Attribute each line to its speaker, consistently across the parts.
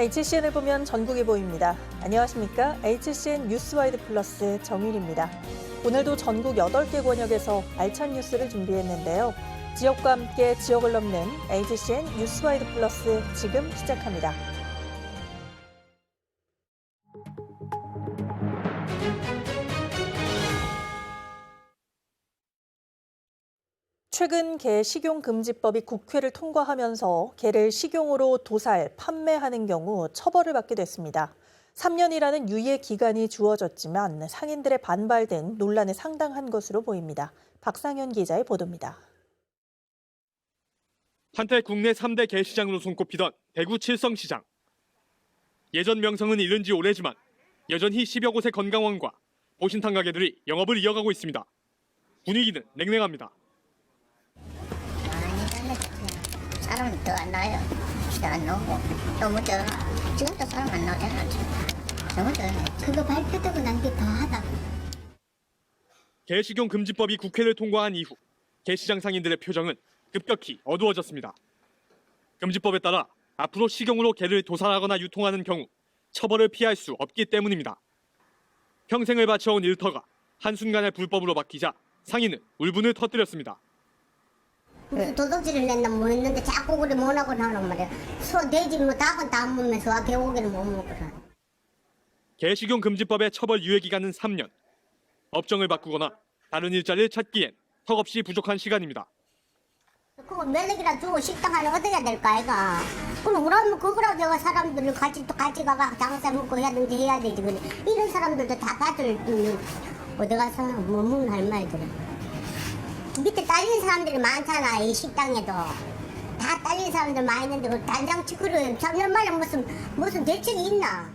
Speaker 1: HCN을 보면 전국이 보입니다. 안녕하십니까? HCN 뉴스와이드 플러스 정윤입니다. 오늘도 전국 8개 권역에서 알찬 뉴스를 준비했는데요. 지역과 함께 지역을 넘는 HCN 뉴스와이드 플러스 지금 시작합니다. 최근 개 식용금지법이 국회를 통과하면서 개를 식용으로 도살, 판매하는 경우 처벌을 받게 됐습니다. 3년이라는 유예 기간이 주어졌지만 상인들의 반발 등 논란에 상당한 것으로 보입니다. 박상현 기자의 보도입니다.
Speaker 2: 한때 국내 3대 개시장으로 손꼽히던 대구 칠성시장. 예전 명성은 잃은 지 오래지만 여전히 10여 곳의 건강원과 보신탕 가게들이 영업을 이어가고 있습니다. 분위기는 냉랭합니다.
Speaker 3: 사람은 더 안 나요. 잘 안 나오고 너무 더 지금도 사람 안 나오잖아. 너무 더 그거 발표되고 난 게 더 하다.
Speaker 2: 개식용 금지법이 국회를 통과한 이후 개시장 상인들의 표정은 급격히 어두워졌습니다. 금지법에 따라 앞으로 식용으로 개를 도살하거나 유통하는 경우 처벌을 피할 수 없기 때문입니다. 평생을 바쳐온 일터가 한순간에 불법으로 바뀌자 상인은 울분을 터뜨렸습니다.
Speaker 3: 무슨 도둑질을 냈나 뭐 했는데 자꾸 그래 못하고 하는 말이야. 소, 돼지 뭐 닭은 다 안 먹으면서 개고기는 못 먹고.
Speaker 2: 개식용 금지법의 처벌 유예 기간은 3년. 업종을 바꾸거나 다른 일자리를 찾기엔 턱없이 부족한 시간입니다.
Speaker 3: 그거 면역이라 주고 식당 하나 얻어야 될까 아이가. 그럼 그러면 그거라도 내가 사람들을 같이 가가 장사 먹고 해야든지 해야 되지. 그래. 이런 사람들도 다 다들 어디 가서 뭐 먹는 할 말이더라. 밑에 딸린 사람들이 많잖아. 이 식당에도 다 딸린 사람들 많이 있는데 그 단장치 그래 3년 만에 무슨 대책이 있나?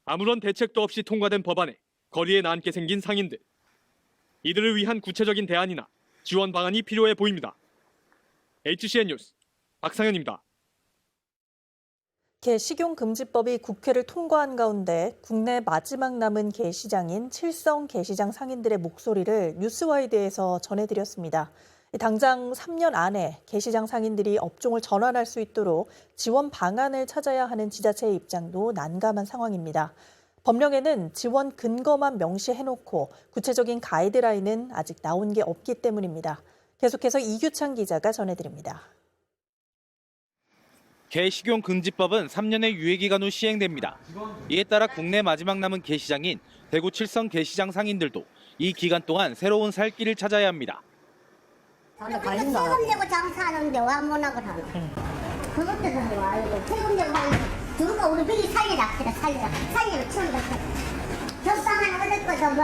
Speaker 2: 아무런 대책도 없이 통과된 법안에 거리에 나앉게 생긴 상인들. 이들을 위한 구체적인 대안이나 지원 방안이 필요해 보입니다. HCN 뉴스 박상현입니다.
Speaker 1: 개 식용금지법이 국회를 통과한 가운데 국내 마지막 남은 개시장인 칠성 개시장 상인들의 목소리를 뉴스와이드에서 전해드렸습니다. 당장 3년 안에 개시장 상인들이 업종을 전환할 수 있도록 지원 방안을 찾아야 하는 지자체의 입장도 난감한 상황입니다. 법령에는 지원 근거만 명시해놓고 구체적인 가이드라인은 아직 나온 게 없기 때문입니다. 계속해서 이규찬 기자가 전해드립니다.
Speaker 4: 개식용 금지법은 3년의 유예기간 후 시행됩니다. 이에 따라 국내 마지막 남은 개시장인 대구 칠성 개시장 상인들도 이 기간 동안 새로운 살 길을 찾아야 합니다.
Speaker 3: 세금 내고 장사하는데 와 못하고 하나. 그것 때문에 와. 세금 내고 누가 우리 비리 살려라. 치운다. 전빵 하나 얻을 거서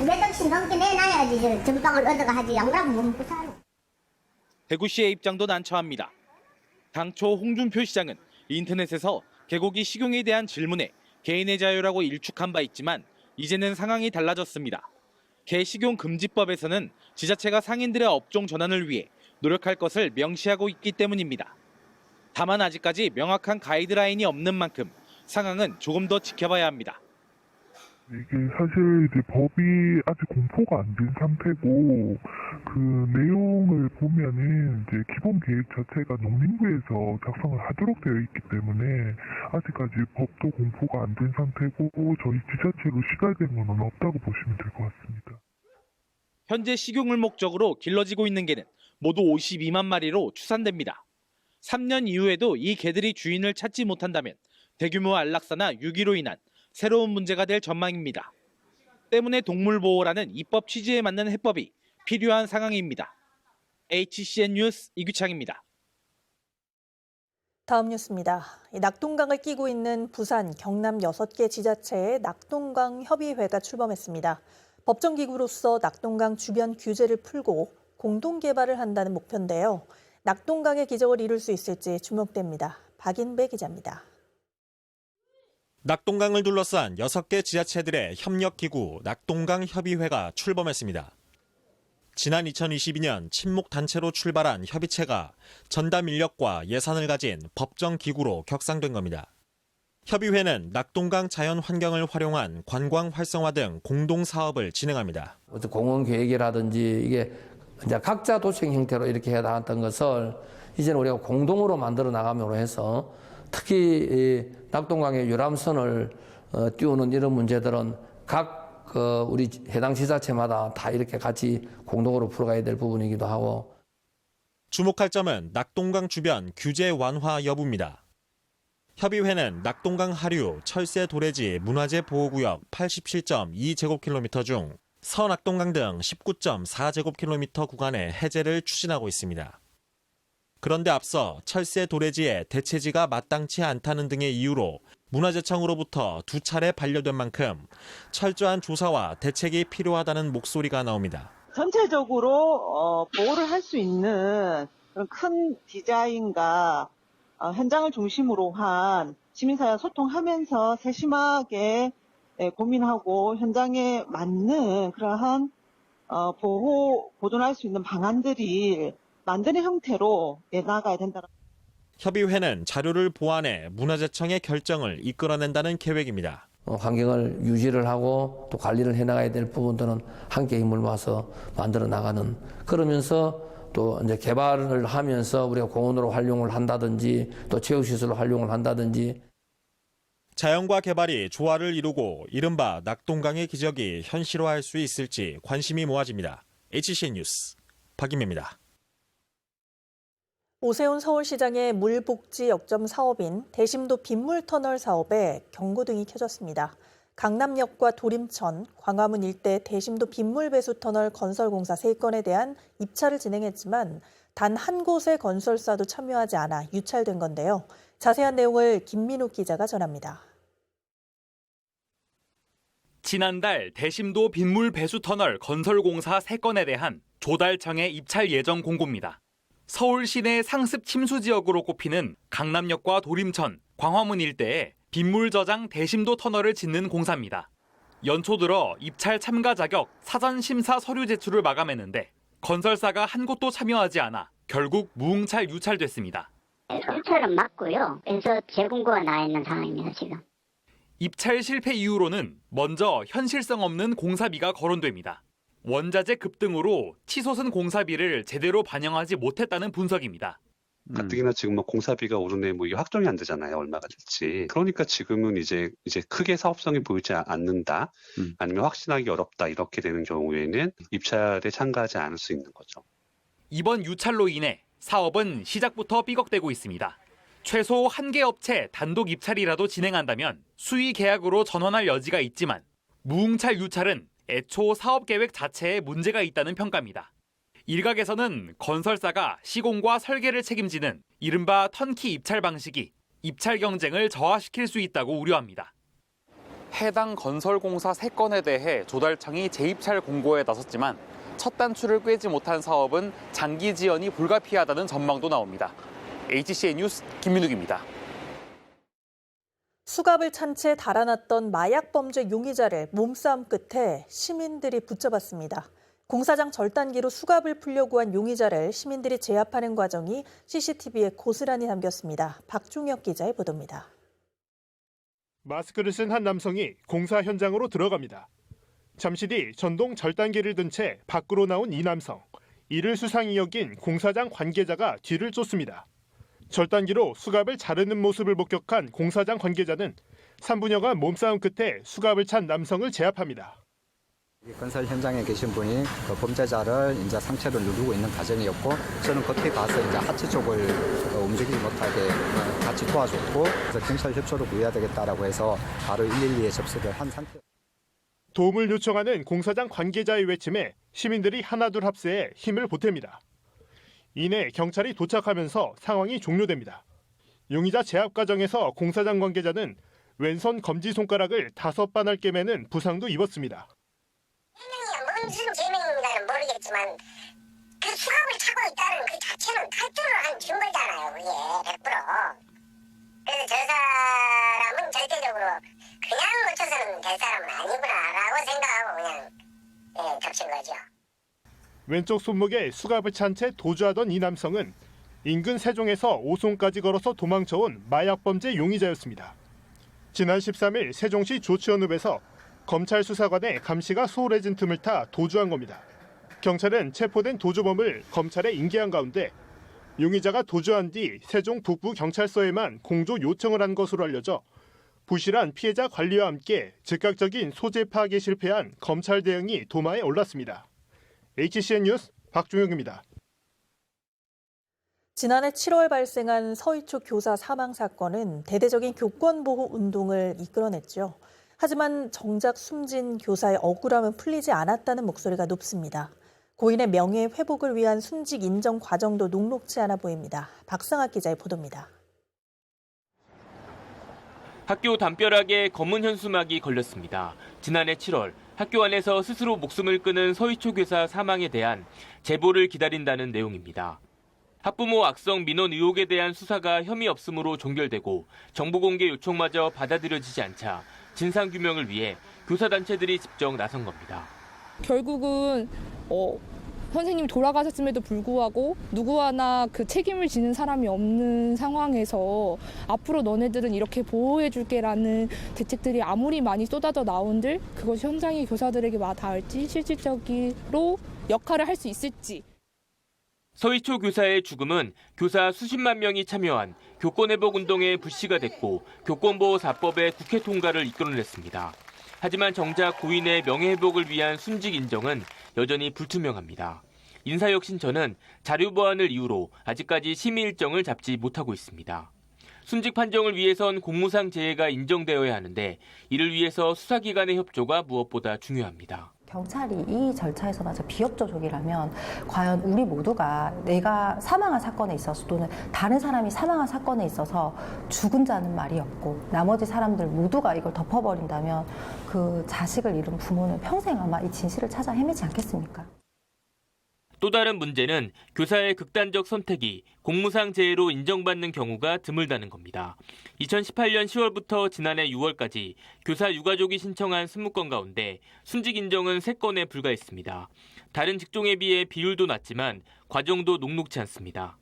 Speaker 3: 몇 억씩 넘게 내놔야지. 전빵을 얻어가 하지. 양락은 못 먹고 사는.
Speaker 4: 대구시의 입장도 난처합니다. 당초 홍준표 시장은 인터넷에서 개고기 식용에 대한 질문에 개인의 자유라고 일축한 바 있지만 이제는 상황이 달라졌습니다. 개식용 금지법에서는 지자체가 상인들의 업종 전환을 위해 노력할 것을 명시하고 있기 때문입니다. 다만 아직까지 명확한 가이드라인이 없는 만큼 상황은 조금 더 지켜봐야 합니다.
Speaker 5: 이게 사실 이제 법이 아직 공포가 안 된 상태고 그 내용을 보면은 이제 기본 계획 자체가 농림부에서 작성을 하도록 되어 있기 때문에 아직까지 법도 공포가 안 된 상태고 저희 지자체로 시달된 건 없다고 보시면 될 것 같습니다.
Speaker 4: 현재 식용을 목적으로 길러지고 있는 개는 모두 52만 마리로 추산됩니다. 3년 이후에도 이 개들이 주인을 찾지 못한다면 대규모 안락사나 유기로 인한 새로운 문제가 될 전망입니다. 때문에 동물보호라는 입법 취지에 맞는 해법이 필요한 상황입니다. HCN 뉴스 이규창입니다.
Speaker 1: 다음 뉴스입니다. 낙동강을 끼고 있는 부산, 경남 6개 지자체의 낙동강 협의회가 출범했습니다. 법정기구로서 낙동강 주변 규제를 풀고 공동 개발을 한다는 목표인데요. 낙동강의 기적을 이룰 수 있을지 주목됩니다. 박인배 기자입니다.
Speaker 6: 낙동강을 둘러싼 6개 지자체들의 협력기구 낙동강 협의회가 출범했습니다. 지난 2022년 친목단체로 출발한 협의체가 전담 인력과 예산을 가진 법정기구로 격상된 겁니다. 협의회는 낙동강 자연 환경을 활용한 관광 활성화 등 공동 사업을 진행합니다.
Speaker 7: 공원 계획이라든지 이게 이제 각자 도청 형태로 이렇게 해야 했던 것을 이제는 우리가 공동으로 만들어 나감으로 해서 특히 이 낙동강의 유람선을 띄우는 이런 문제들은 각 우리 해당 지자체마다 다 이렇게 같이 공동으로 풀어가야 될 부분이기도 하고.
Speaker 6: 주목할 점은 낙동강 주변 규제 완화 여부입니다. 협의회는 낙동강 하류 철새 도래지 문화재 보호구역 87.2제곱킬로미터 중 서낙동강 등 19.4제곱킬로미터 구간의 해제를 추진하고 있습니다. 그런데 앞서 철새 도래지의 대체지가 마땅치 않다는 등의 이유로 문화재청으로부터 2차례 반려된 만큼 철저한 조사와 대책이 필요하다는 목소리가 나옵니다.
Speaker 8: 전체적으로 보호를 할 수 있는 그런 큰 디자인과 현장을 중심으로 한 시민사회와 소통하면서 세심하게 고민하고 현장에 맞는 그러한 보존할 수 있는 방안들이 만드는 형태로 나아가야 된다.
Speaker 6: 협의회는 자료를 보완해 문화재청의 결정을 이끌어낸다는 계획입니다.
Speaker 7: 환경을 유지를 하고 또 관리를 해나가야 될 부분들은 함께 힘을 모아서 만들어 나가는, 그러면서 또 이제 개발을 하면서 우리가 공원으로 활용을 한다든지 또 체육시설로 활용을 한다든지.
Speaker 6: 자연과 개발이 조화를 이루고 이른바 낙동강의 기적이 현실화할 수 있을지 관심이 모아집니다. HCN 뉴스 박임혜입니다.
Speaker 1: 오세훈 서울시장의 물복지 역점 사업인 대심도 빗물터널 사업에 경고등이 켜졌습니다. 강남역과 도림천, 광화문 일대 대심도 빗물배수터널 건설공사 3건에 대한 입찰을 진행했지만 단 한 곳의 건설사도 참여하지 않아 유찰된 건데요. 자세한 내용을 김민욱 기자가 전합니다.
Speaker 9: 지난달 대심도 빗물배수터널 건설공사 3건에 대한 조달청의 입찰 예정 공고입니다. 서울 시내 상습 침수 지역으로 꼽히는 강남역과 도림천, 광화문 일대에 빗물 저장 대심도 터널을 짓는 공사입니다. 연초 들어 입찰 참가 자격 사전 심사 서류 제출을 마감했는데 건설사가 한 곳도 참여하지 않아 결국 무응찰 유찰됐습니다.
Speaker 3: 유찰은 맞고요. 그래서 재공고가 나 있는 상황입니다, 지금.
Speaker 9: 입찰 실패 이유로는 먼저 현실성 없는 공사비가 거론됩니다. 원자재 급등으로 치솟은 공사비를 제대로 반영하지 못했다는 분석입니다.
Speaker 10: 가뜩이나 지금 공사비가 오르네 이게 확정이 안 되잖아요. 얼마가 될지. 그러니까 지금은 이제 크게 사업성이 보이지 않는다. 아니면 확신하기 어렵다. 이렇게 되는 경우에는 입찰에 참가하지 않을 수 있는 거죠.
Speaker 9: 이번 유찰로 인해 사업은 시작부터 삐걱대고 있습니다. 최소 1개 업체 단독 입찰이라도 진행한다면 수의 계약으로 전환할 여지가 있지만 무응찰 유찰은 애초 사업 계획 자체에 문제가 있다는 평가입니다. 일각에서는 건설사가 시공과 설계를 책임지는 이른바 턴키 입찰 방식이 입찰 경쟁을 저하시킬 수 있다고 우려합니다. 해당 건설공사 3건에 대해 조달청이 재입찰 공고에 나섰지만 첫 단추를 꿰지 못한 사업은 장기 지연이 불가피하다는 전망도 나옵니다. HCN 뉴스 김민욱입니다.
Speaker 1: 수갑을 찬 채 달아났던 마약 범죄 용의자를 몸싸움 끝에 시민들이 붙잡았습니다. 공사장 절단기로 수갑을 풀려고 한 용의자를 시민들이 제압하는 과정이 CCTV에 고스란히 담겼습니다. 박종혁 기자의 보도입니다.
Speaker 11: 마스크를 쓴 한 남성이 공사 현장으로 들어갑니다. 잠시 뒤 전동 절단기를 든 채 밖으로 나온 이 남성. 이를 수상히 여긴 공사장 관계자가 뒤를 쫓습니다. 절단기로 수갑을 자르는 모습을 목격한 공사장 관계자는 3분여간 몸싸움 끝에 수갑을 찬 남성을 제압합니다.
Speaker 12: 건설 현장에 계신 분이 그 범죄자를 이제 상체를 누르고 있는 과정이었고, 저는 그때 가서 이제 하체 쪽을 움직이지 못하게 같이 도와줬고, 그래서 경찰 협조를 구해야 되겠다라고 해서 바로 112에 접수를 한 상태.
Speaker 11: 도움을 요청하는 공사장 관계자의 외침에 시민들이 하나둘 합세해 힘을 보탭니다. 이내 경찰이 도착하면서 상황이 종료됩니다. 용의자 제압 과정에서 공사장 관계자는 왼손 검지손가락을 5바늘게 매는 부상도 입었습니다.
Speaker 3: 해명이 무슨 죄명인가는 모르겠지만 그 수갑을 차고 있다는 그 자체는 탈주를 한 증거잖아요. 그게 100%. 그래서 저 사람은 절대적으로 그냥 놓쳐서는 될 사람은 아니구나라고 생각하고 그냥 덮친 거죠.
Speaker 11: 왼쪽 손목에 수갑을 찬 채 도주하던 이 남성은 인근 세종에서 오송까지 걸어서 도망쳐온 마약범죄 용의자였습니다. 지난 13일 세종시 조치원읍에서 검찰 수사관의 감시가 소홀해진 틈을 타 도주한 겁니다. 경찰은 체포된 도주범을 검찰에 인계한 가운데 용의자가 도주한 뒤 세종 북부경찰서에만 공조 요청을 한 것으로 알려져 부실한 피해자 관리와 함께 즉각적인 소재 파악에 실패한 검찰 대응이 도마에 올랐습니다. HCN 뉴스 박종혁입니다.
Speaker 1: 지난해 7월 발생한 서희초 교사 사망 사건은 대대적인 교권보호 운동을 이끌어냈죠. 하지만 정작 숨진 교사의 억울함은 풀리지 않았다는 목소리가 높습니다. 고인의 명예 회복을 위한 순직 인정 과정도 녹록지 않아 보입니다. 박상학 기자의 보도입니다.
Speaker 13: 학교 담벼락에 검은 현수막이 걸렸습니다. 지난해 7월 학교 안에서 스스로 목숨을 끊은 서희초 교사 사망에 대한 제보를 기다린다는 내용입니다. 학부모 악성 민원 의혹에 대한 수사가 혐의 없음으로 종결되고 정보 공개 요청마저 받아들여지지 않자 진상규명을 위해 교사단체들이 직접 나선 겁니다.
Speaker 14: 결국은 선생님이 돌아가셨음에도 불구하고 누구 하나 그 책임을 지는 사람이 없는 상황에서 앞으로 너네들은 이렇게 보호해줄게라는 대책들이 아무리 많이 쏟아져 나온들 그것이 현장의 교사들에게 닿을지 실질적으로 역할을 할 수 있을지.
Speaker 13: 서희초 교사의 죽음은 교사 수십만 명이 참여한 교권회복 운동의 불씨가 됐고 교권보호사법의 국회 통과를 이끌어냈습니다. 하지만 정작 고인의 명예회복을 위한 순직 인정은 여전히 불투명합니다. 인사혁신처는 자료 보완을 이유로 아직까지 심의 일정을 잡지 못하고 있습니다. 순직 판정을 위해선 공무상 재해가 인정되어야 하는데 이를 위해서 수사기관의 협조가 무엇보다 중요합니다.
Speaker 15: 경찰이 이 절차에서마저 비협조적이라면 과연 우리 모두가 내가 사망한 사건에 있어서 또는 다른 사람이 사망한 사건에 있어서 죽은 자는 말이 없고 나머지 사람들 모두가 이걸 덮어버린다면 그 자식을 잃은 부모는 평생 아마 이 진실을 찾아 헤매지 않겠습니까?
Speaker 13: 또 다른 문제는 교사의 극단적 선택이 공무상 재해로 인정받는 경우가 드물다는 겁니다. 2018년 10월부터 지난해 6월까지 교사 유가족이 신청한 20건 가운데 순직 인정은 3건에 불과했습니다. 다른 직종에 비해 비율도 낮지만 과정도 녹록지 않습니다.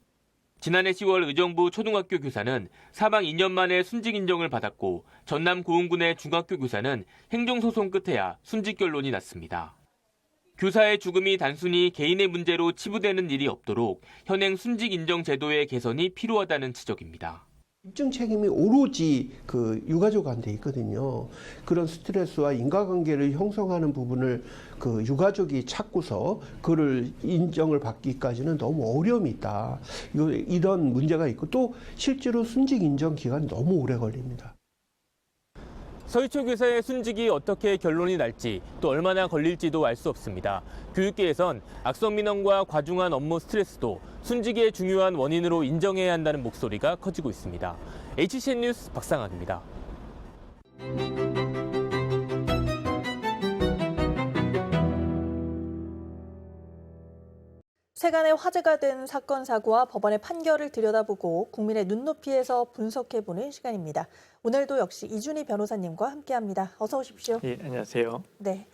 Speaker 13: 지난해 10월 의정부 초등학교 교사는 사망 2년 만에 순직 인정을 받았고 전남 고흥군의 중학교 교사는 행정소송 끝에야 순직 결론이 났습니다. 교사의 죽음이 단순히 개인의 문제로 치부되는 일이 없도록 현행 순직 인정 제도의 개선이 필요하다는 지적입니다.
Speaker 16: 입증 책임이 오로지 그 유가족한테 있거든요. 그런 스트레스와 인과관계를 형성하는 부분을 그 유가족이 찾고서 그를 인정을 받기까지는 너무 어려움이 있다. 이런 문제가 있고 또 실제로 순직 인정 기간이 너무 오래 걸립니다.
Speaker 13: 서희초 교사의 순직이 어떻게 결론이 날지 또 얼마나 걸릴지도 알 수 없습니다. 교육계에선 악성 민원과 과중한 업무 스트레스도 순직의 중요한 원인으로 인정해야 한다는 목소리가 커지고 있습니다. HCN 뉴스 박상학입니다.
Speaker 1: 세간의 화제가 된 사건 사고와 법원의 판결을 들여다보고 국민의 눈높이에서 분석해보는 시간입니다. 오늘도 역시 이준희 변호사님과 함께합니다. 어서 오십시오.
Speaker 17: 예, 안녕하세요.
Speaker 1: 네,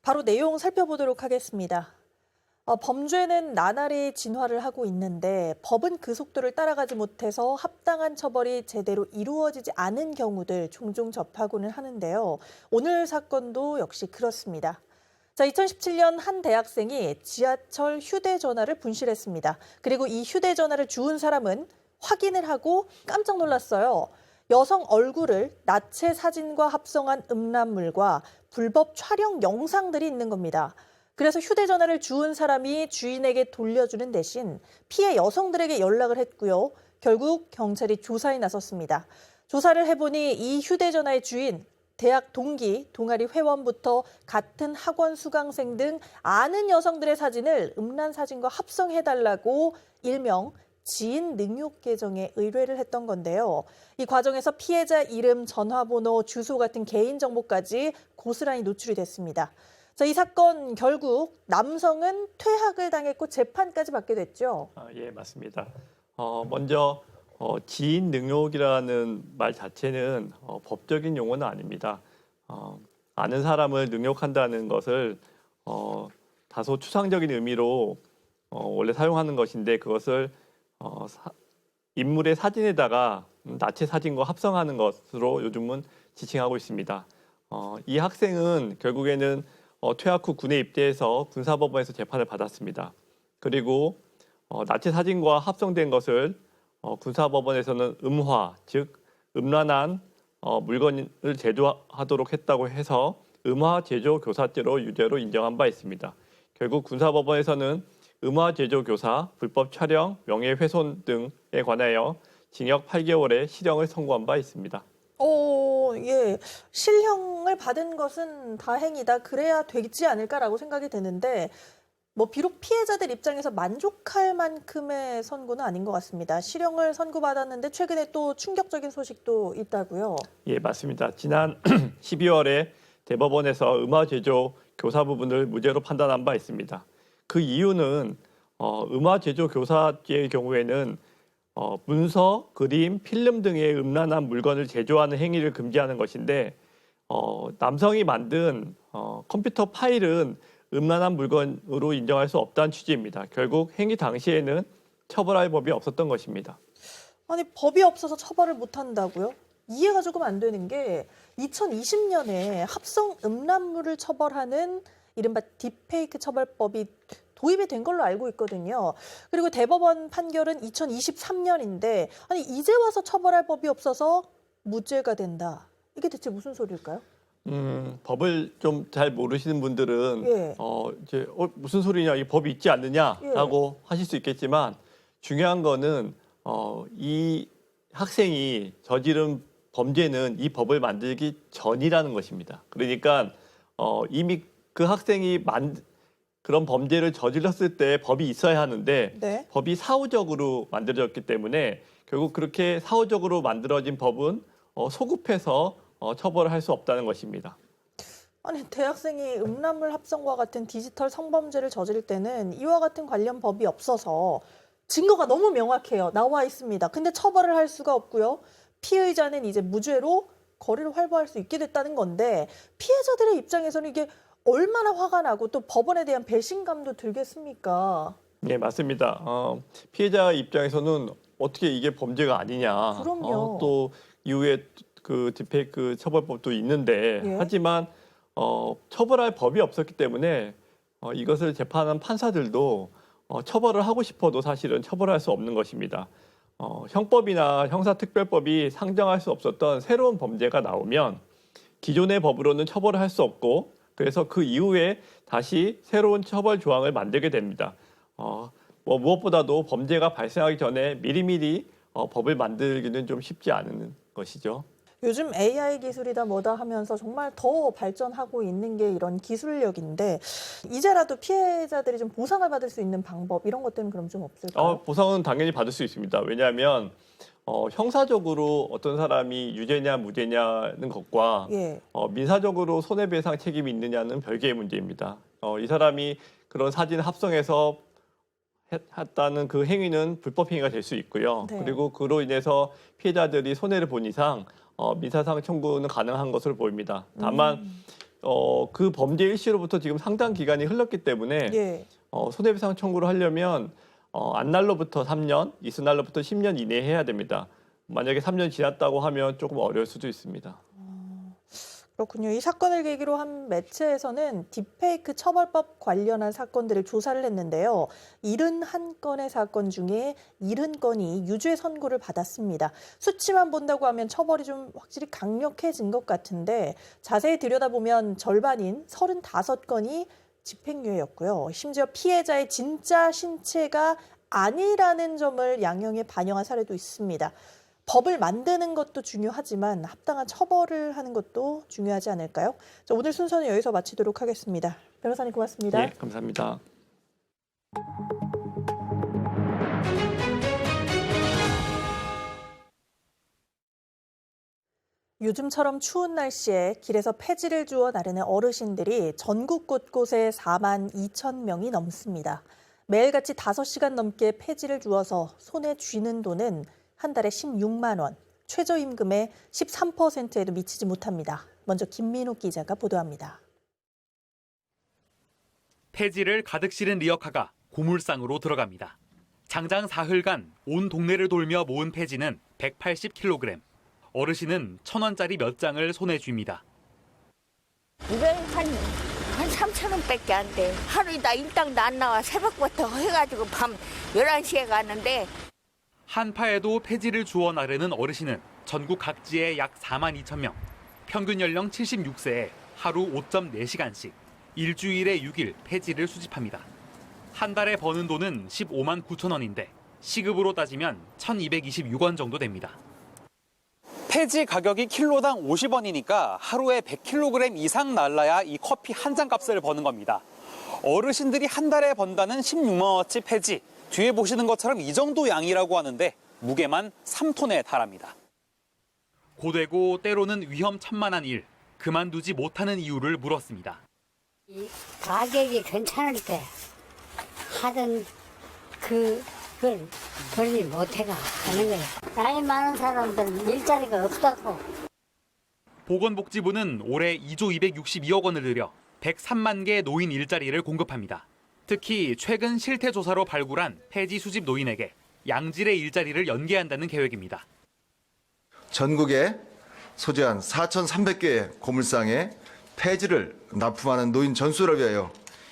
Speaker 1: 바로 내용 살펴보도록 하겠습니다. 범죄는 나날이 진화를 하고 있는데 법은 그 속도를 따라가지 못해서 합당한 처벌이 제대로 이루어지지 않은 경우들 종종 접하고는 하는데요. 오늘 사건도 역시 그렇습니다. 자, 2017년 한 대학생이 지하철 휴대전화를 분실했습니다. 그리고 이 휴대전화를 주운 사람은 확인을 하고 깜짝 놀랐어요. 여성 얼굴을 나체 사진과 합성한 음란물과 불법 촬영 영상들이 있는 겁니다. 그래서 휴대전화를 주운 사람이 주인에게 돌려주는 대신 피해 여성들에게 연락을 했고요. 결국 경찰이 조사에 나섰습니다. 조사를 해보니 이 휴대전화의 주인, 대학 동기, 동아리 회원부터 같은 학원 수강생 등 아는 여성들의 사진을 음란 사진과 합성해달라고 일명 지인 능욕 계정에 의뢰를 했던 건데요. 이 과정에서 피해자 이름, 전화번호, 주소 같은 개인정보까지 고스란히 노출이 됐습니다. 자, 이 사건 결국 남성은 퇴학을 당했고 재판까지 받게 됐죠.
Speaker 17: 예, 맞습니다. 먼저 지인 능욕이라는 말 자체는 법적인 용어는 아닙니다. 아는 사람을 능욕한다는 것을 다소 추상적인 의미로 원래 사용하는 것인데 그것을 인물의 사진에다가 나체 사진과 합성하는 것으로 요즘은 지칭하고 있습니다. 이 학생은 결국에는 퇴학 후 군에 입대해서 군사법원에서 재판을 받았습니다. 그리고 나치 사진과 합성된 것을 군사법원에서는 음화, 즉 음란한 물건을 제조하도록 했다고 해서 음화 제조 교사죄로 유죄로 인정한 바 있습니다. 결국 군사법원에서는 음화 제조 교사, 불법 촬영, 명예훼손 등에 관하여 징역 8개월의 실형을 선고한 바 있습니다.
Speaker 1: 예. 실형을 받은 것은 다행이다. 그래야 되지 않을까라고 생각이 되는데 비록 피해자들 입장에서 만족할 만큼의 선고는 아닌 것 같습니다. 실형을 선고받았는데 최근에 또 충격적인 소식도 있다고요?
Speaker 17: 예, 맞습니다. 지난 12월에 대법원에서 음화 제조 교사 부분을 무죄로 판단한 바 있습니다. 그 이유는 음화 제조 교사죄의 경우에는 문서, 그림, 필름 등의 음란한 물건을 제조하는 행위를 금지하는 것인데 남성이 만든 컴퓨터 파일은 음란한 물건으로 인정할 수 없다는 취지입니다. 결국 행위 당시에는 처벌할 법이 없었던 것입니다.
Speaker 1: 아니, 법이 없어서 처벌을 못한다고요? 이해가 조금 안 되는 게 2020년에 합성 음란물을 처벌하는 이른바 딥페이크 처벌법이 도입이 된 걸로 알고 있거든요. 그리고 대법원 판결은 2023년인데 아니 이제 와서 처벌할 법이 없어서 무죄가 된다. 이게 대체 무슨 소리일까요?
Speaker 17: 법을 좀 잘 모르시는 분들은
Speaker 1: 예.
Speaker 17: 이제 무슨 소리냐, 이 법이 있지 않느냐라고 하실 수 있겠지만 중요한 거는 이 학생이 저지른 범죄는 이 법을 만들기 전이라는 것입니다. 그러니까 이미 그 학생이 그런 범죄를 저질렀을 때 법이 있어야 하는데
Speaker 1: 네.
Speaker 17: 법이 사후적으로 만들어졌기 때문에 결국 그렇게 사후적으로 만들어진 법은 소급해서 처벌을 할 수 없다는 것입니다.
Speaker 1: 아니 대학생이 음란물 합성과 같은 디지털 성범죄를 저지를 때는 이와 같은 관련 법이 없어서 증거가 너무 명확해요. 나와 있습니다. 근데 처벌을 할 수가 없고요. 피의자는 이제 무죄로 거리를 활보할 수 있게 됐다는 건데 피해자들의 입장에서는 이게 얼마나 화가 나고 또 법원에 대한 배신감도 들겠습니까?
Speaker 17: 네, 맞습니다. 피해자 입장에서는 어떻게 이게 범죄가 아니냐.
Speaker 1: 그럼요.
Speaker 17: 또 이후에 그 딥페이크 처벌법도 있는데
Speaker 1: 예.
Speaker 17: 하지만 처벌할 법이 없었기 때문에 이것을 재판한 판사들도 처벌을 하고 싶어도 사실은 처벌할 수 없는 것입니다. 형법이나 형사특별법이 상정할 수 없었던 새로운 범죄가 나오면 기존의 법으로는 처벌을 할 수 없고 그래서 그 이후에 다시 새로운 처벌 조항을 만들게 됩니다. 무엇보다도 범죄가 발생하기 전에 미리미리 법을 만들기는 좀 쉽지 않은 것이죠.
Speaker 1: 요즘 AI 기술이다 뭐다 하면서 정말 더 발전하고 있는 게 이런 기술력인데 이제라도 피해자들이 좀 보상을 받을 수 있는 방법 이런 것들은 그럼 좀 없을까요?
Speaker 17: 보상은 당연히 받을 수 있습니다. 왜냐하면 형사적으로 어떤 사람이 유죄냐 무죄냐는 것과
Speaker 1: 예.
Speaker 17: 민사적으로 손해배상 책임이 있느냐는 별개의 문제입니다. 이 사람이 그런 사진 합성해서 했다는 그 행위는 불법 행위가 될 수 있고요.
Speaker 1: 네.
Speaker 17: 그리고 그로 인해서 피해자들이 손해를 본 이상 민사상 청구는 가능한 것으로 보입니다. 다만 그 범죄 일시로부터 지금 상당 기간이 흘렀기 때문에
Speaker 1: 예.
Speaker 17: 손해배상 청구를 하려면 안날로부터 3년, 이스날로부터 10년 이내에 해야 됩니다. 만약에 3년 지났다고 하면 조금 어려울 수도 있습니다.
Speaker 1: 그렇군요. 이 사건을 계기로 한 매체에서는 딥페이크 처벌법 관련한 사건들을 조사를 했는데요. 71건의 사건 중에 70건이 유죄 선고를 받았습니다. 수치만 본다고 하면 처벌이 좀 확실히 강력해진 것 같은데 자세히 들여다보면 절반인 35건이 집행유예였고요. 심지어 피해자의 진짜 신체가 아니라는 점을 양형에 반영한 사례도 있습니다. 법을 만드는 것도 중요하지만 합당한 처벌을 하는 것도 중요하지 않을까요? 자, 오늘 순서는 여기서 마치도록 하겠습니다. 변호사님 고맙습니다.
Speaker 17: 네, 감사합니다.
Speaker 1: 요즘처럼 추운 날씨에 길에서 폐지를 주워 나르는 어르신들이 전국 곳곳에 4만 2천 명이 넘습니다. 매일같이 5시간 넘게 폐지를 주워서 손에 쥐는 돈은 한 달에 16만 원, 최저임금의 13%에도 미치지 못합니다. 먼저 김민욱 기자가 보도합니다.
Speaker 9: 폐지를 가득 실은 리어카가 고물상으로 들어갑니다. 장장 사흘간 온 동네를 돌며 모은 폐지는 180kg. 어르신은 1,000원짜리 몇 장을 손에 쥡니다.
Speaker 18: 이걸 한 한 3,000원밖에 안 돼. 하루에 나 일당도 안 나와. 새벽부터 해가지고 밤 11시에 가는데.
Speaker 9: 한파에도 폐지를 주워 나르는 어르신은 전국 각지에 약 4만 2천 명, 평균 연령 76세에 하루 5.4시간씩 일주일에 6일 폐지를 수집합니다. 한 달에 버는 돈은 15만 9천 원인데 시급으로 따지면 1,226원 정도 됩니다.
Speaker 19: 폐지 가격이 킬로당 50원이니까 하루에 100kg 이상 날라야 이 커피 한 잔 값을 버는 겁니다. 어르신들이 한 달에 번다는 16만 원어치 폐지. 뒤에 보시는 것처럼 이 정도 양이라고 하는데 무게만 3톤에 달합니다.
Speaker 9: 고되고 때로는 위험천만한 일, 그만두지 못하는 이유를 물었습니다.
Speaker 20: 이 가격이 괜찮을 때 하던 그걸 벌지 못해가 하는 거예요. 나이 많은 사람들은 일자리가 없다고.
Speaker 9: 보건복지부는 올해 2조 262억 원을 들여 103만 개 노인 일자리를 공급합니다. 특히 최근 실태조사로 발굴한 폐지 수집 노인에게 양질의 일자리를 연계한다는 계획입니다.
Speaker 21: 전국에 소재한 4,300개의 고물상에 폐지를 납품하는 노인 전수를 위하여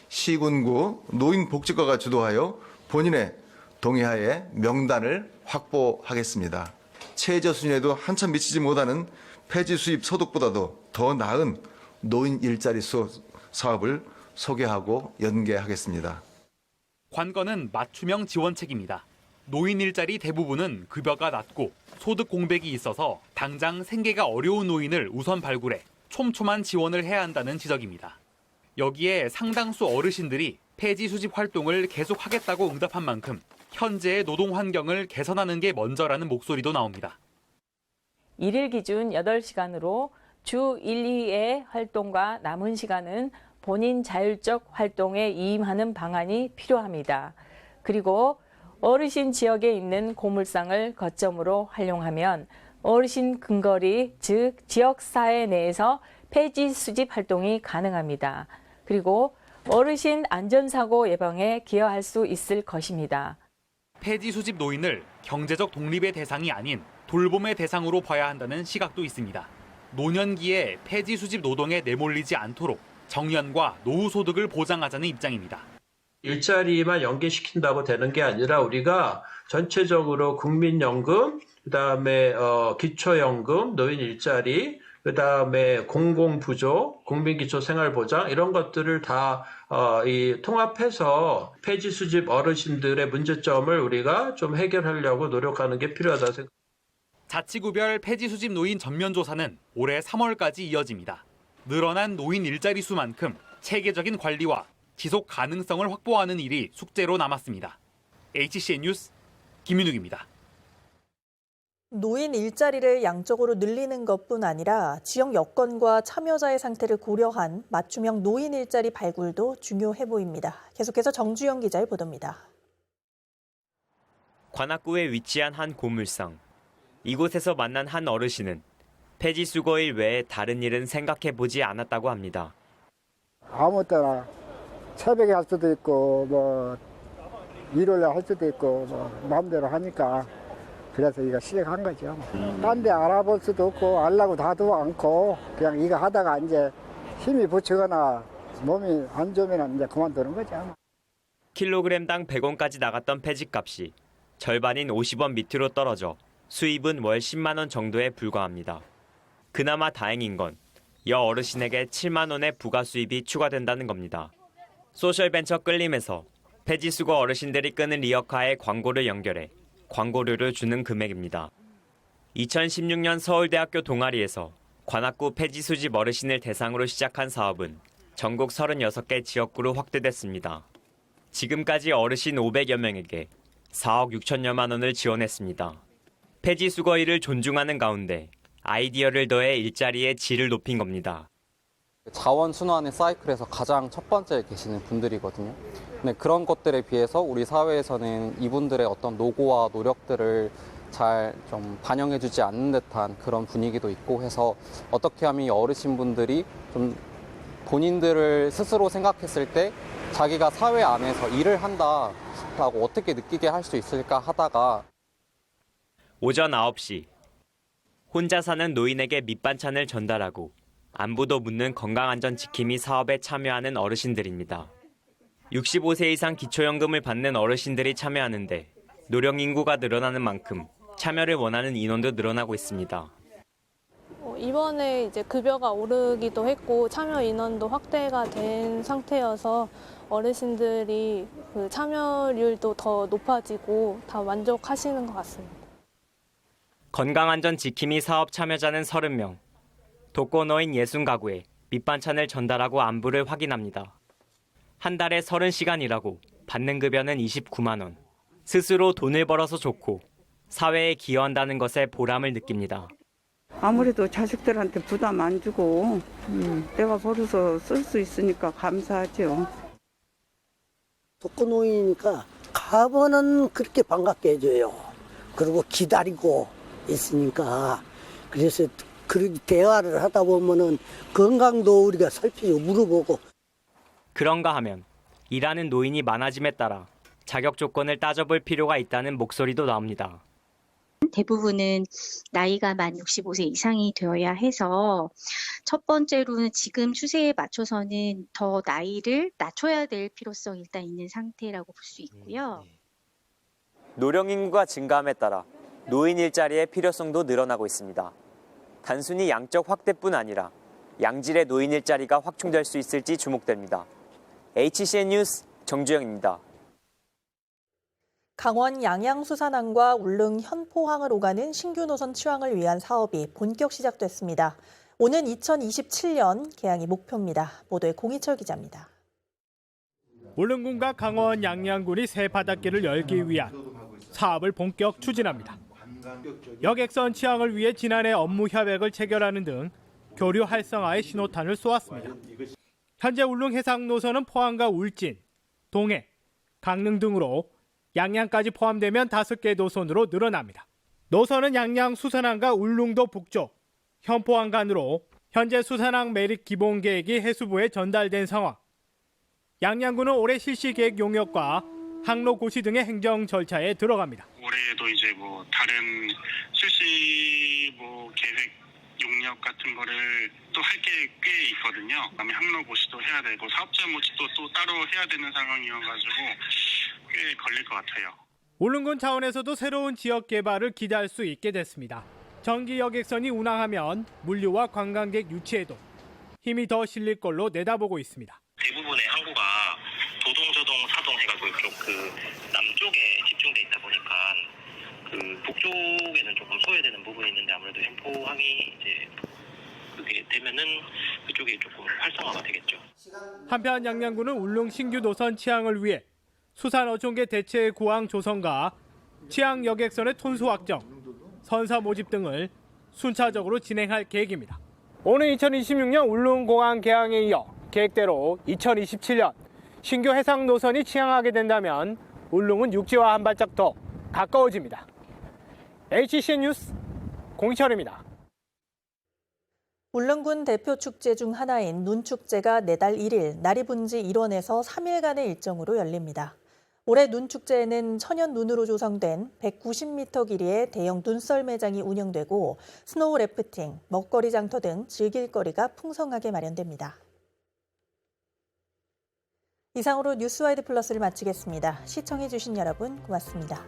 Speaker 21: 시군구 노인복지과가 주도하여 본인의 동의하에 명단을 확보하겠습니다. 최저 수준에도 한참 미치지 못하는 폐지 수입 소득보다도 더 나은 노인 일자리 사업을 소개하고 연계하겠습니다.
Speaker 9: 관건은 맞춤형 지원책입니다. 노인 일자리 대부분은 급여가 낮고 소득 공백이 있어서 당장 생계가 어려운 노인을 우선 발굴해 촘촘한 지원을 해야 한다는 지적입니다. 여기에 상당수 어르신들이 폐지 수집 활동을 계속하겠다고 응답한 만큼 현재의 노동 환경을 개선하는 게 먼저라는 목소리도 나옵니다.
Speaker 22: 일일 기준 8시간으로 주 1, 2회 활동과 남은 시간은 본인 자율적 활동에 임하는 방안이 필요합니다. 그리고 어르신 지역에 있는 고물상을 거점으로 활용하면 어르신 근거리, 즉 지역사회 내에서 폐지 수집 활동이 가능합니다. 그리고 어르신 안전사고 예방에 기여할 수 있을 것입니다.
Speaker 9: 폐지 수집 노인을 경제적 독립의 대상이 아닌 돌봄의 대상으로 봐야 한다는 시각도 있습니다. 노년기에 폐지 수집 노동에 내몰리지 않도록 정년과 노후 소득을 보장하자는 입장입니다.
Speaker 23: 일자리만 연계시킨다고 되는 게 아니라 우리가 전체적으로 국민연금, 그다음에 기초연금, 노인 일자리, 그다음에 공공부조, 국민기초생활보장 이런 것들을 다 통합해서 폐지 수집 어르신들의 문제점을 우리가 좀 해결하려고 노력하는 게 필요하다 생각합니다.
Speaker 9: 자치구별 폐지 수집 노인 전면 조사는 올해 3월까지 이어집니다. 늘어난 노인 일자리 수만큼 체계적인 관리와 지속 가능성을 확보하는 일이 숙제로 남았습니다. HCN 뉴스 김윤욱입니다.
Speaker 1: 노인 일자리를 양적으로 늘리는 것뿐 아니라 지역 여건과 참여자의 상태를 고려한 맞춤형 노인 일자리 발굴도 중요해 보입니다. 계속해서 정주영 기자의 보도입니다.
Speaker 24: 관악구에 위치한 한 고물상. 이곳에서 만난 한 어르신은 폐지 수거일 외에 다른 일은 생각해보지 않았다고 합니다.
Speaker 25: 아무 때나 새벽에 할 수도 있고 뭐 일요일에 할 수도 있고 뭐 마음대로 하니까 그래서 이거 시작한 거죠. 딴 데 알아볼 수도 없고 알라고 다도 않고 그냥 이거 하다가 이제 힘이 붙이거나 몸이 안 좋으면 이제 그만두는 거죠.
Speaker 24: 킬로그램당 100원까지 나갔던 폐지값이 절반인 50원 밑으로 떨어져 수입은 월 10만 원 정도에 불과합니다. 그나마 다행인 건 여 어르신에게 7만 원의 부가 수입이 추가된다는 겁니다. 소셜벤처 끌림에서 폐지 수거 어르신들이 끄는 리어카에 광고를 연결해 광고료를 주는 금액입니다. 2016년 서울대학교 동아리에서 관악구 폐지 수집 어르신을 대상으로 시작한 사업은 전국 36개 지역구로 확대됐습니다. 지금까지 어르신 500여 명에게 4억 6천여만 원을 지원했습니다. 폐지 수거일을 존중하는 가운데 아이디어를 더해 일자리의 질을 높인 겁니다.
Speaker 26: 자원순환의 사이클에서 가장 첫 번째에 계시는 분들이거든요. 근데 그런 것들에 비해서 우리 사회에서는 이분들의 어떤 노고와 노력들을 잘 좀 반영해주지 않는 듯한 그런 분위기도 있고 해서 어떻게 하면 이 어르신분들이 좀 본인들을 스스로 생각했을 때 자기가 사회 안에서 일을 한다라고 어떻게 느끼게 할 수 있을까 하다가
Speaker 24: 오전 9시 혼자 사는 노인에게 밑반찬을 전달하고 안부도 묻는 건강안전 지킴이 사업에 참여하는 어르신들입니다. 65세 이상 기초연금을 받는 어르신들이 참여하는데 노령 인구가 늘어나는 만큼 참여를 원하는 인원도 늘어나고 있습니다.
Speaker 14: 이번에 이제 급여가 오르기도 했고 참여 인원도 확대가 된 상태여서 어르신들이 그 참여율도 더 높아지고 다 만족하시는 것 같습니다.
Speaker 24: 건강안전 지킴이 사업 참여자는 30명, 독거노인 60가구에 밑반찬을 전달하고 안부를 확인합니다. 한 달에 30시간 일하고 받는 급여는 29만 원. 스스로 돈을 벌어서 좋고 사회에 기여한다는 것에 보람을 느낍니다.
Speaker 2: 아무래도 자식들한테 부담 안 주고 내가 벌어서 쓸 수 있으니까 감사하죠.
Speaker 4: 독거노인이니까 가면은 그렇게 반갑게 해줘요. 그리고 기다리고 있으니까 그래서 그렇게 대화를 하다 보면은 건강도 우리가 살피고 물어보고.
Speaker 24: 그런가 하면 일하는 노인이 많아짐에 따라 자격 조건을 따져볼 필요가 있다는 목소리도 나옵니다.
Speaker 5: 대부분은 나이가 만 65세 이상이 되어야 해서 첫 번째로는 지금 추세에 맞춰서는 더 나이를 낮춰야 될 필요성이 일단 있는 상태라고 볼 수 있고요.
Speaker 24: 노령 인구가 증가함에 따라 노인 일자리의 필요성도 늘어나고 있습니다. 단순히 양적 확대뿐 아니라 양질의 노인 일자리가 확충될 수 있을지 주목됩니다. HCN 뉴스 정주영입니다.
Speaker 1: 강원 양양수산항과 울릉 현포항을 오가는 신규 노선 취항을 위한 사업이 본격 시작됐습니다. 오는 2027년 개항이 목표입니다. 보도에 공희철 기자입니다.
Speaker 11: 울릉군과 강원 양양군이 새 바닷길을 열기 위한 사업을 본격 추진합니다. 여객선 취항을 위해 지난해 업무 협약을 체결하는 등 교류 활성화의 신호탄을 쏘았습니다. 현재 울릉 해상 노선은 포항과 울진, 동해, 강릉 등으로 양양까지 포함되면 5개 노선으로 늘어납니다. 노선은 양양 수산항과 울릉도 북쪽, 현포항 간으로 현재 수산항 매립 기본 계획이 해수부에 전달된 상황. 양양군은 올해 실시 계획 용역과 항로 고시 등의 행정 절차에 들어갑니다.
Speaker 6: 올해도 이제 다른 실시 계획 용역 같은 거를 또 할 게 꽤 있거든요. 그다음에 항로 고시도 해야 되고 사업자 모집도 또 따로 해야 되는 상황이어가지고 꽤 걸릴 것 같아요.
Speaker 11: 울릉군 차원에서도 새로운 지역 개발을 기대할 수 있게 됐습니다. 정기 여객선이 운항하면 물류와 관광객 유치에도 힘이 더 실릴 걸로 내다보고 있습니다.
Speaker 7: 대부분의 항구가 도동, 사동 해가지고 남쪽에 집중돼 있다 보니까 북쪽에는 조금 소외되는 부분이 있는데 아무래도 현포항이 이제 그게 되면은 그쪽이 조금 활성화가 되겠죠.
Speaker 11: 한편 양양군은 울릉 신규 노선 취항을 위해 수산어촌계 대체 구항 조성과 취항 여객선의 톤수 확정, 선사 모집 등을 순차적으로 진행할 계획입니다. 오는 2026년 울릉공항 개항에 이어 계획대로 2027년 신규 해상 노선이 취항하게 된다면 울릉은 육지와 한 발짝 더 가까워집니다. HCN 뉴스 공희철입니다.
Speaker 1: 울릉군 대표 축제 중 하나인 눈축제가 내달 1일, 날이 분지 1원에서 3일간의 일정으로 열립니다. 올해 눈축제에는 천연 눈으로 조성된 190m 길이의 대형 눈썰 매장이 운영되고 스노우 래프팅, 먹거리 장터 등 즐길 거리가 풍성하게 마련됩니다. 이상으로 뉴스와이드 플러스를 마치겠습니다. 시청해주신 여러분 고맙습니다.